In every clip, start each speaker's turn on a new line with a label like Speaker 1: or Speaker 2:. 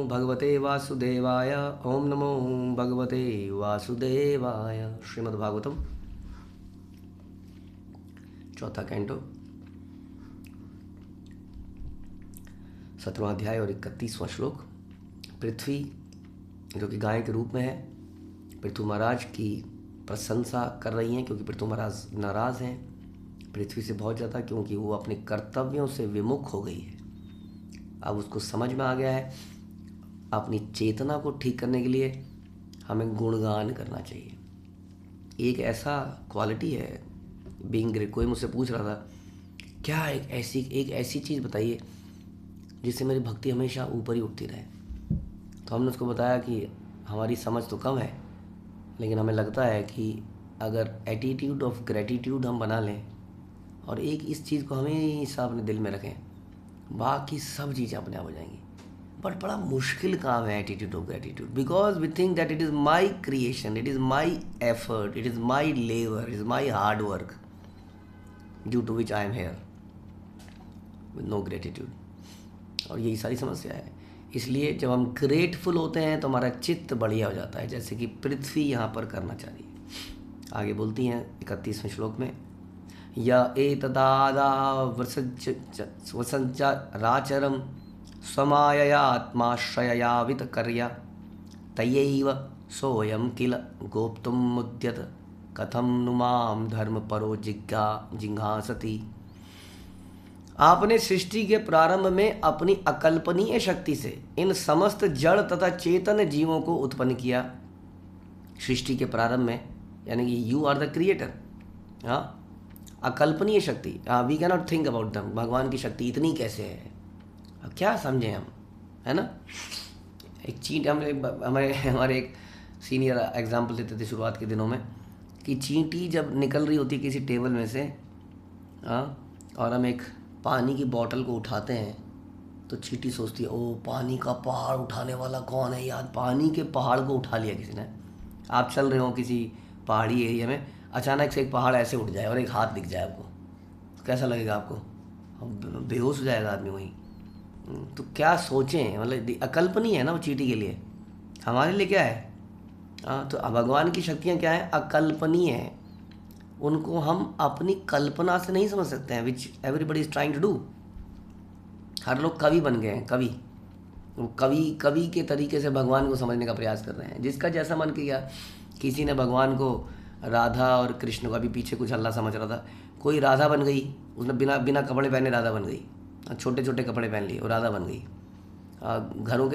Speaker 1: भगवते वासुदेवाय। ओम नमो भगवते वासुदेवाय। श्रीमद्भागवतम चौथा कैंटो 17वां अध्याय और 31वां श्लोक। पृथ्वी जो कि गाय के रूप में है, पृथु महाराज की प्रशंसा कर रही हैं क्योंकि पृथु महाराज नाराज़ हैं पृथ्वी से बहुत ज़्यादा, क्योंकि वो अपने कर्तव्यों से विमुख हो गई है। अब उसको समझ में आ गया है अपनी चेतना को ठीक करने के लिए हमें गुणगान करना चाहिए। एक ऐसा क्वालिटी है बीइंग ग्रेट। कोई मुझसे पूछ रहा था क्या एक ऐसी चीज़ बताइए जिससे मेरी भक्ति हमेशा ऊपर ही उठती रहे। तो हमने उसको बताया कि हमारी समझ तो कम है, लेकिन हमें लगता है कि अगर एटीट्यूड ऑफ ग्रेटिट्यूड हम बना लें और एक इस चीज़ को हमेशा अपने दिल में रखें, बाकी सब चीज़ें अपने आप हो जाएंगी। बट बड़ा मुश्किल काम है attitude of gratitude, because we think that it is my creation, it is my effort, it is my labour, it is my hard work due to which I am here with no gratitude. और यही सारी समस्या है। इसलिए जब हम grateful होते हैं तो हमारा चित्त बढ़िया हो जाता है, जैसे कि पृथ्वी यहाँ पर करना चाह रही है। आगे बोलती हैं 31वें श्लोक में, य एतदादा वसंचराचरं स्वमाययात्माश्रययावित कर्या तयैव सोऽयं किल गोप्तुं मुद्यत कथं नु मां धर्मपरो जिज्ञासति। आपने सृष्टि के प्रारंभ में अपनी अकल्पनीय शक्ति से इन समस्त जड़ तथा चेतन जीवों को उत्पन्न किया। सृष्टि के प्रारंभ में, यानी कि यू आर द क्रिएटर। हाँ, अकल्पनीय शक्ति, we can not think about them. भगवान की शक्ति इतनी कैसे है, अब क्या समझें हम, है ना। एक चींटी, हमारे एक सीनियर एग्जाम्पल देते थे शुरुआत के दिनों में कि चींटी जब निकल रही होती है किसी टेबल में से, हाँ, और हम एक पानी की बोतल को उठाते हैं तो चींटी सोचती है ओ पानी का पहाड़ उठाने वाला कौन है यार, पानी के पहाड़ को उठा लिया किसी ने। आप चल रहे हो किसी पहाड़ी एरिया में, अचानक से एक पहाड़ ऐसे उठ जाए और एक हाथ दिख जाए आपको, तो कैसा लगेगा आपको? बेहोश हो जाएगा आदमी वहीं। तो क्या सोचें, मतलब अकल्पनीय है ना वो चींटी के लिए। हमारे लिए क्या है? हाँ, तो भगवान की शक्तियाँ क्या है? अकल्पनीय है। उनको हम अपनी कल्पना से नहीं समझ सकते हैं, which everybody is trying to do. हर लोग कवि बन गए हैं, कवि। वो कवि के तरीके से भगवान को समझने का प्रयास कर रहे हैं, जिसका जैसा मन किया। किसी ने भगवान को राधा और कृष्ण को, अभी पीछे कुछ हल्ला समझ रहा था, कोई राधा बन गई, उसने बिना कपड़े पहने राधा बन गई, छोटे छोटे कपड़े पहन लिए और राधा बन गई। घरों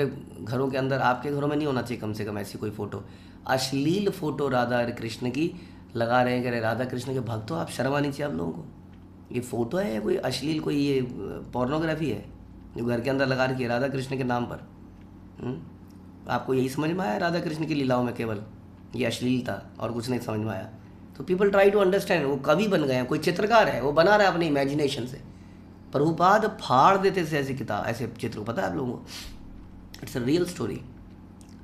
Speaker 1: के अंदर, आपके घरों में नहीं होना चाहिए कम से कम ऐसी कोई फ़ोटो, अश्लील फ़ोटो राधा और कृष्ण की लगा रहे हैं। कह रहे राधा कृष्ण के भक्त हो आप, शर्म आनी चाहिए आप लोगों को। ये फ़ोटो है कोई अश्लील, कोई ये पोर्नोग्राफी है जो घर के अंदर लगा रखी है राधा कृष्ण के नाम पर। आपको यही समझ में आया राधा कृष्ण की लीलाओं में केवल ये अश्लील था और कुछ नहीं समझ में आया? तो पीपल ट्राई टू अंडरस्टैंड। वो कवि बन गए हैं, कोई चित्रकार है, वो बना रहा है अपनी इमेजिनेशन से। प्रभुपाद फाड़ देते थे ऐसी किताब, ऐसे चित्र को, पता है आप लोगों को? It's a real story.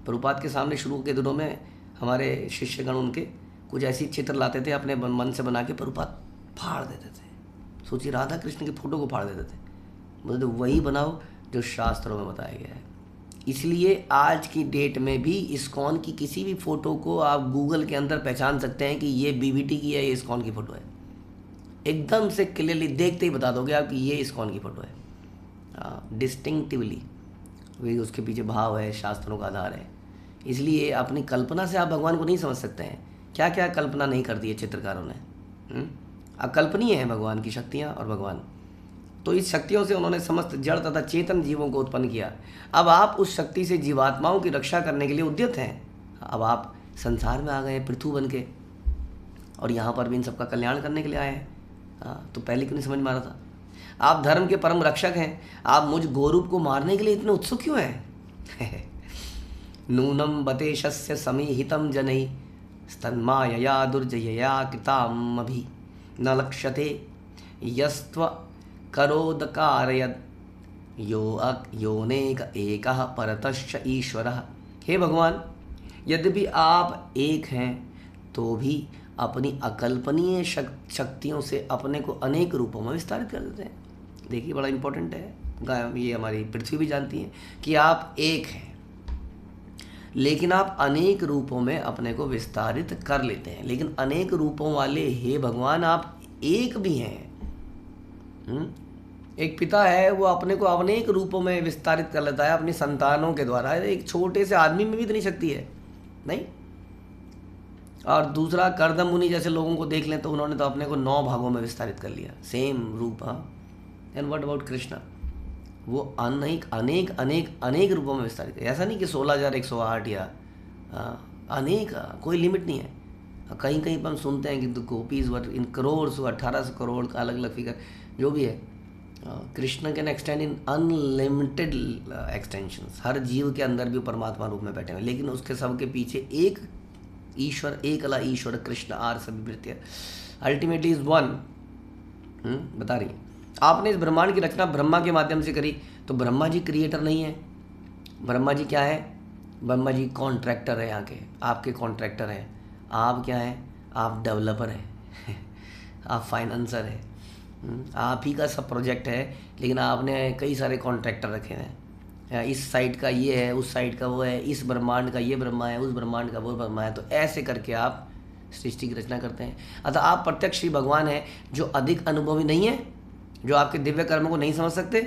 Speaker 1: Prabhupada के सामने शुरू के दिनों में हमारे शिष्यगण उनके कुछ ऐसी चित्र लाते थे अपने मन से बना के, प्रभुपाद फाड़ देते थे। सोचिए, राधा कृष्ण की फ़ोटो को फाड़ देते थे। मतलब तो वही बनाओ जो शास्त्रों में बताया गया है। इसलिए आज की डेट में भी इस्कॉन की किसी भी फ़ोटो को आप गूगल के अंदर पहचान सकते हैं कि ये बीबीटी की है, ये इस्कॉन की फ़ोटो है। एकदम से क्लियरली देखते ही बता दोगे आप कि ये इस्कॉन की फ़ोटो है। हाँ, डिस्टिंक्टिवली। वही उसके पीछे भाव है, शास्त्रों का आधार है। इसलिए अपनी कल्पना से आप भगवान को नहीं समझ सकते हैं। क्या क्या कल्पना नहीं कर दी है चित्रकारों ने। अकल्पनीय है भगवान की शक्तियाँ और भगवान। तो इस शक्तियों से उन्होंने समस्त जड़ तथा चेतन जीवों को उत्पन्न किया। अब आप उस शक्ति से जीवात्माओं की रक्षा करने के लिए उद्यत हैं। अब आप संसार में आ गए पृथु बन के, और यहाँ पर भी इन सबका कल्याण करने के लिए आए हैं। हाँ, तो पहले क्यों नहीं समझ में आ रहा था? आप धर्म के परम रक्षक हैं, आप मुझ गोरूप को मारने के लिए इतने उत्सुक क्यों हैं? नूनम बतेशस्य समीहितं जनैः स्तन्मायया दुर्जयया कृतामभि न लक्ष्यते यस्त्व करोदकारयद योनेक एकः परतश्च ईश्वरः। हे भगवान, यद्यपि आप एक हैं तो भी अपनी अकल्पनीय शक्तियों से अपने को अनेक रूपों में विस्तारित कर देते हैं। देखिए, बड़ा इंपॉर्टेंट है। ये हमारी पृथ्वी भी जानती है कि आप एक हैं। लेकिन आप अनेक रूपों में अपने को विस्तारित कर लेते हैं। लेकिन अनेक रूपों वाले हे भगवान आप एक भी हैं। एक पिता है, वो अपने को अनेक रूपों में विस्तारित कर लेता है अपनी संतानों के द्वारा। एक छोटे से आदमी में भी इतनी शक्ति है नहीं। और दूसरा कर्दम मुनि जैसे लोगों को देख लें तो उन्होंने तो अपने को 9 भागों में विस्तारित कर लिया, सेम रूप। हाँ, एंड व्हाट अबाउट कृष्णा? वो अनेक अनेक अनेक अनेक रूपों में विस्तारित है। ऐसा नहीं कि 16,108 या अनेक, कोई लिमिट नहीं है। कहीं कहीं पर हम सुनते हैं कि the gopis were in crore, 1800 crore का अलग अलग फिगर जो भी है। Krishna can extend in unlimited extensions. हर जीव के अंदर भी परमात्मा रूप में बैठे हुए, लेकिन उसके सबके पीछे एक ईश्वर, एक अला ईश्वर कृष्ण आर सभी वृत्तियाँ अल्टीमेटली इज वन। बता रही आपने इस ब्रह्मांड की रचना ब्रह्मा के माध्यम से करी, तो ब्रह्मा जी क्रिएटर नहीं है। ब्रह्मा जी क्या है? ब्रह्मा जी कॉन्ट्रैक्टर है, यहाँ के आपके कॉन्ट्रैक्टर हैं। आप क्या हैं? आप डेवलपर हैं आप फाइनेंसर हैं। आप ही का सब प्रोजेक्ट है, लेकिन आपने कई सारे कॉन्ट्रैक्टर रखे हैं। इस साइड का ये है, उस साइड का वो है, इस ब्रह्मांड का ये ब्रह्मा है, उस ब्रह्मांड का वो ब्रह्मा है। तो ऐसे करके आप सृष्टि की रचना करते हैं। अतः आप प्रत्यक्ष श्री भगवान हैं, जो अधिक अनुभवी नहीं है, जो आपके दिव्य कर्मों को नहीं समझ सकते,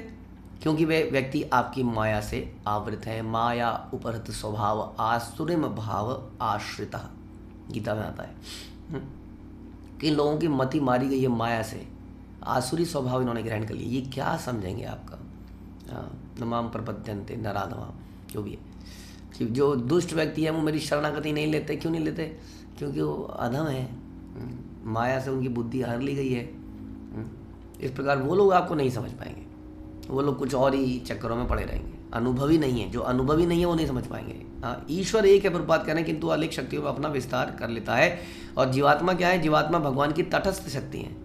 Speaker 1: क्योंकि वे व्यक्ति आपकी माया से आवृत हैं। माया उपहृत स्वभाव आसुरिम भाव आश्रिता, गीता में आता है कि लोगों की मति मारी गई है माया से, आसुरी स्वभाव इन्होंने ग्रहण कर लिया। ये क्या समझेंगे आपका? नमाम प्रपद्यन्ते नराधमा, जो भी है कि जो दुष्ट व्यक्ति है वो मेरी शरणागति नहीं लेते। क्यों नहीं लेते? क्योंकि वो अधम है, माया से उनकी बुद्धि हर ली गई है। इस प्रकार वो लोग आपको नहीं समझ पाएंगे, वो लोग कुछ और ही चक्करों में पड़े रहेंगे। अनुभवी नहीं है, जो अनुभवी नहीं है वो नहीं समझ पाएंगे। हाँ, ईश्वर एक है प्रभुपाद कह रहे हैं, किंतु अनेक शक्तियों में अपना विस्तार कर लेता है। और जीवात्मा क्या है? जीवात्मा भगवान की तटस्थ शक्ति है।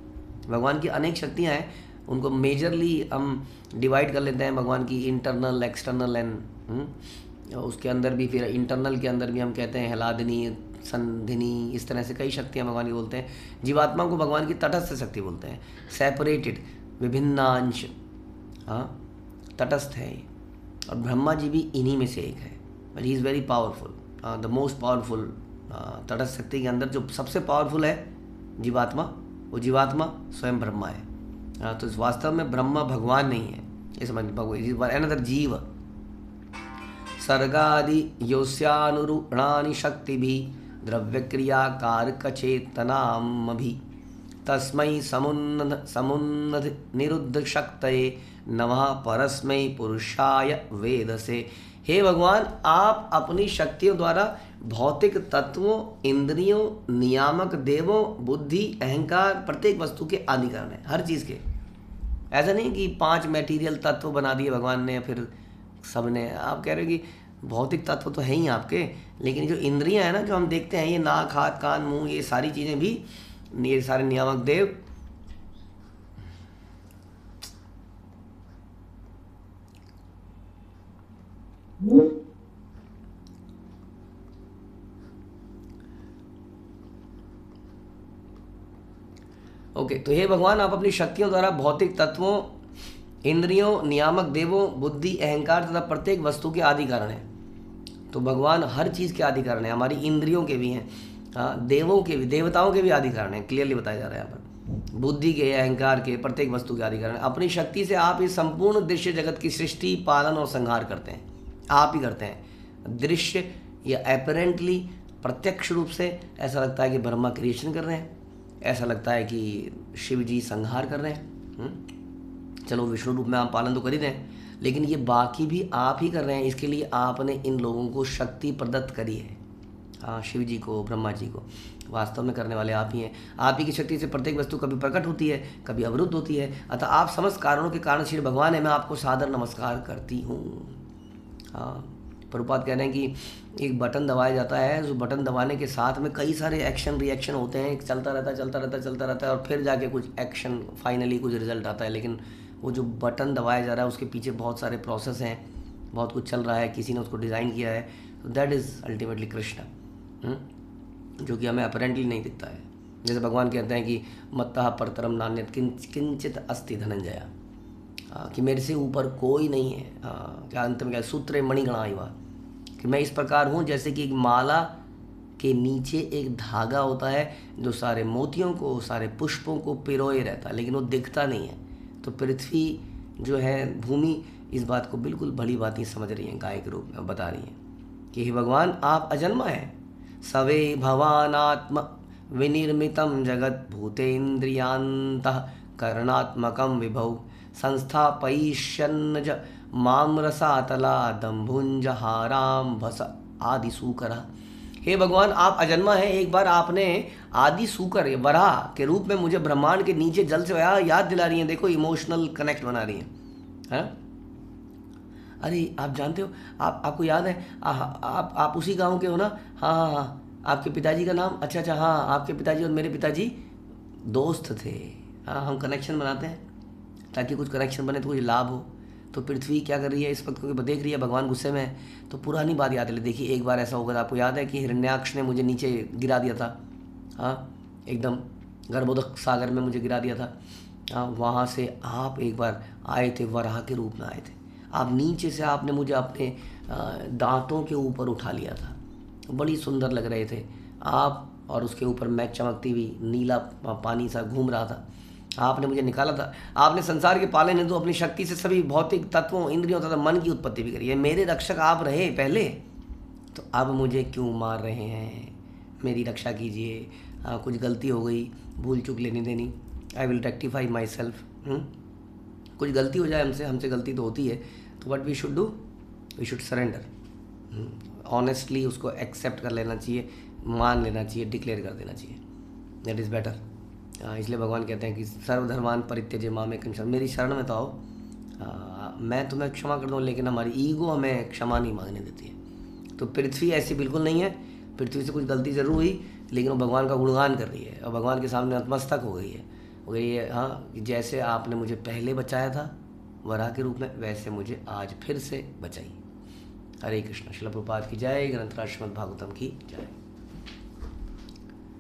Speaker 1: भगवान की अनेक शक्तियाँ हैं, उनको मेजरली हम डिवाइड कर लेते हैं। भगवान की इंटरनल, एक्सटर्नल एंड उसके अंदर भी, फिर इंटरनल के अंदर भी हम कहते हैं हलादिनी, संधिनी, इस तरह से कई शक्तियाँ भगवान की बोलते हैं। जीवात्मा को भगवान की तटस्थ शक्ति बोलते हैं, सेपरेटेड, विभिन्नांश। हाँ, तटस्थ है। और ब्रह्मा जी भी इन्हीं में से एक है, but he is very powerful, the most powerful. तटस्थ शक्ति के अंदर जो सबसे पावरफुल है जीवात्मा, वो जीवात्मा स्वयं ब्रह्मा है। तो इस वास्तव में ब्रह्मा भगवान नहीं है, ये समझ भगवान अनदर जीव। सर्गादि योस्यानुरूणानि शक्ति भी द्रव्य क्रिया कारक चेतनाम भी तस्मै समुन्नत निरुद्ध शक्तये नमः परस्मै पुरुषाय वेदसे। हे भगवान, आप अपनी शक्तियों द्वारा भौतिक तत्वों, इंद्रियों, नियामक देवों, बुद्धि, अहंकार, प्रत्येक वस्तु के आदि कारण है, हर चीज़ के। ऐसा नहीं कि 5 मटेरियल तत्व बना दिए भगवान ने, फिर सबने। आप कह रहे हो कि भौतिक तत्व तो है ही आपके, लेकिन जो इंद्रियां हैं ना, जो हम देखते हैं, ये नाक, हाथ, कान, मुंह, ये सारी चीज़ें भी, ये सारे नियामक देव। ओके, तो हे भगवान, आप अपनी शक्तियों द्वारा भौतिक तत्वों, इंद्रियों, नियामक देवों, बुद्धि, अहंकार तथा प्रत्येक वस्तु के आदि कारण है। तो भगवान हर चीज़ के आदि कारण है, हमारी इंद्रियों के भी हैं, हाँ, देवों के भी, देवताओं के भी आदि कारण है, क्लियरली बताया जा रहा है यहाँ पर। बुद्धि के, अहंकार के, प्रत्येक वस्तु के आदि कारण। अपनी शक्ति से आप इस संपूर्ण दृश्य जगत की सृष्टि, पालन और संहार करते हैं, आप ही करते हैं। दृश्य या एपरेंटली, प्रत्यक्ष रूप से ऐसा लगता है कि ब्रह्मा क्रिएशन कर रहे हैं, ऐसा लगता है कि शिव जी संहार कर रहे हैं। चलो, विष्णु रूप में आप पालन तो कर ही रहे हैं, लेकिन ये बाकी भी आप ही कर रहे हैं। इसके लिए आपने इन लोगों को शक्ति प्रदत्त करी है। हाँ, शिव जी को, ब्रह्मा जी को वास्तव में करने वाले आप ही हैं। आप ही की शक्ति से प्रत्येक वस्तु कभी प्रकट होती है, कभी अवरुद्ध होती है। अतः आप समस्त कारणों के कारण श्री भगवान है, मैं आपको सादर नमस्कार करती हूँ। हाँ, प्रभुपाद कह रहे हैं कि एक बटन दबाया जाता है, उस बटन दबाने के साथ में कई सारे एक्शन रिएक्शन होते हैं, चलता रहता है, चलता रहता है, चलता रहता है, और फिर जाके कुछ एक्शन, फाइनली कुछ रिजल्ट आता है। लेकिन वो जो बटन दबाया जा रहा है उसके पीछे बहुत सारे प्रोसेस हैं, बहुत कुछ चल रहा है, किसी ने उसको डिज़ाइन किया है। तो दैट इज़ अल्टीमेटली कृष्ण, जो कि हमें अपेरेंटली नहीं दिखता है। जैसे भगवान कहते हैं कि मत्तः परतरम नान्यत् किंचित अस्ति धनंजया, कि मेरे से ऊपर कोई नहीं है। क्या अंत में क्या, सूत्रे मणिगणा इवा, कि मैं इस प्रकार हूँ जैसे कि एक माला के नीचे एक धागा होता है जो सारे मोतियों को, सारे पुष्पों को पिरोए रहता है, लेकिन वो दिखता नहीं है। तो पृथ्वी जो है, भूमि, इस बात को बिल्कुल बड़ी बात ही समझ रही है, गाय के रूप में बता रही हैं कि हे भगवान आप अजन्मा हैं। सवे भवानात्म विनिर्मितम जगत भूतेन्द्रियांतः करणात्मकम विभौ संस्थापयिष्यन्नज मामरसातला दम्भुंजहाराम भस आदि सूकरा। हे भगवान आप अजन्मा हैं। एक बार आपने आदि सूकर वराह के रूप में मुझे ब्रह्मांड के नीचे जल से याद दिला रही हैं। देखो इमोशनल कनेक्ट बना रही हैं, है? अरे आप जानते हो, आपको याद है, आप उसी गांव के हो ना? हाँ हाँ हाँ। आपके पिताजी का नाम? अच्छा अच्छा, हाँ आपके पिताजी और मेरे पिताजी दोस्त थे। हाँ, हम कनेक्शन बनाते हैं ताकि कुछ कनेक्शन बने तो कुछ लाभ हो। तो पृथ्वी क्या कर रही है इस वक्त, क्योंकि देख रही है भगवान गुस्से में है, तो पुरानी बात याद है। देखिए एक बार ऐसा होगा, आपको याद है कि हिरण्याक्ष ने मुझे नीचे गिरा दिया था, हाँ एकदम गर्भोदक सागर में मुझे गिरा दिया था। हाँ, वहाँ से आप एक बार आए थे, वराह के रूप में आए थे। आप नीचे से आपने मुझे अपने दांतों के ऊपर उठा लिया था, बड़ी सुंदर लग रहे थे आप, और उसके ऊपर मैं चमकती हुई नीला पानी सा घूम रहा था। आपने मुझे निकाला था। आपने संसार के पालन हेतु अपनी शक्ति से सभी भौतिक तत्वों, इंद्रियों तथा मन की उत्पत्ति भी करी है। मेरे रक्षक आप रहे पहले, तो अब मुझे क्यों मार रहे हैं? मेरी रक्षा कीजिए। कुछ गलती हो गई, भूल चूक लेनी देनी, I will rectify my self. कुछ गलती हो जाए हमसे गलती तो होती है, तो what we should do, we should surrender. Honestly उसको एक्सेप्ट कर लेना चाहिए, मान लेना चाहिए, डिक्लेयर कर देना चाहिए, दैट इज़ बेटर। इसलिए भगवान कहते हैं कि सर्वधर्मान परित्यज्य मामेकं शरणं, मेरी शरण में तो आओ, मैं तुम्हें क्षमा कर दूँ। लेकिन हमारी ईगो हमें क्षमा नहीं मांगने देती है। तो पृथ्वी ऐसी बिल्कुल नहीं है। पृथ्वी से कुछ गलती ज़रूर हुई, लेकिन वो भगवान का गुणगान कर रही है और भगवान के सामने नतमस्तक हो गई है। हाँ, जैसे आपने मुझे पहले बचाया था वराह के रूप में, वैसे मुझे आज फिर से बचाइए। हरे कृष्ण। श्रील प्रभुपाद की जय। ग्रंथराज श्रीमद् भागवतम की जय।